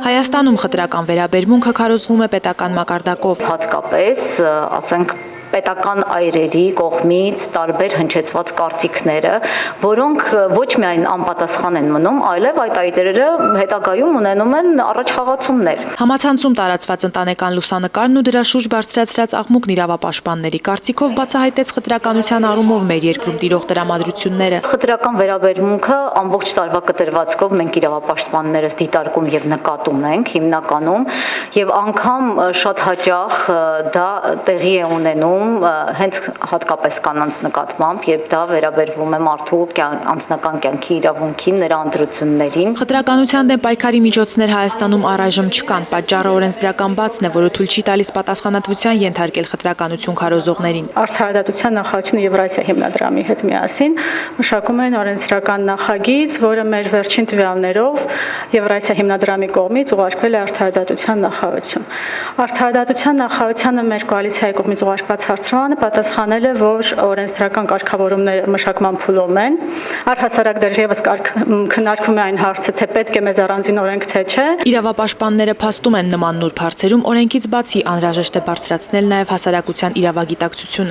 Հայաստանում խտրական վերաբերմունքը քարոզվում է պետական մակարդակով։ Հատկապես, ասենք, պետական այրերի կողմից տարբեր հնչեցված կարծիքները, որոնք ոչ միայն անպատասխան են մնում, այլև այդ այրերը հետագայում ունենում են առաջխաղացումներ։ Համացանցում տարածված ընտանեկան լուսանկարն ու դրա շուրջ բարձրացրած աղմուկն իրավապաշտպանների կարծիքով բացահայտեց խտրականության առումով մեր երկրում տիրող տրամադրությունները։ Խտրական վերաբերմունքը ամբողջ տարվա կտրվածքով մենք իրավապաշտպաններս դիտարկում եւ նկատում ենք հիմնականում եւ անգամ շատ հաճախ դա տեղի է ունենում հենց հատկապես կանանց նկատմամբ, երբ դա վերաբերվում է մարդու անձնական կյանքի իրավունքին, նրա ընտրություններին։ Խտրականության դեմ պայքարի միջոցներ Հայաստանում առայժմ չկան, պատճառը օրենսդրական բացն է, որը թույլ չի տալիս պատասխանատվության ենթարկել խտրականություն քարոզողներին։ Արդարադատության նախարարությունը Եվրասիա հիմնադրամի հետ միասին մշակում են օրենսդրական նախագիծ, որը մեր վերջին տվյալներով Եվրասիա հիմնադրամի կողմից ուղարկվել է Արդարադատության նախարարություն։ Արդարադատության նախարարությանը մեր կոալիցիայի կողմից ուղարկված հարցրանը պատասխանել է, որ օրենսդրական կարգավորումները մշակման փուլում են։ Առհասարակ դեռևս քննարկվում է այն հարցը, թե պետք է մեզ առանձին օրենք, թե չէ։ Իրավապաշտպանները փաստում են նման նուրբ հարցերում օրենքից բացի անհրաժեշտ է բարձրացնել նաև հասարակության իրավագիտակցությունը։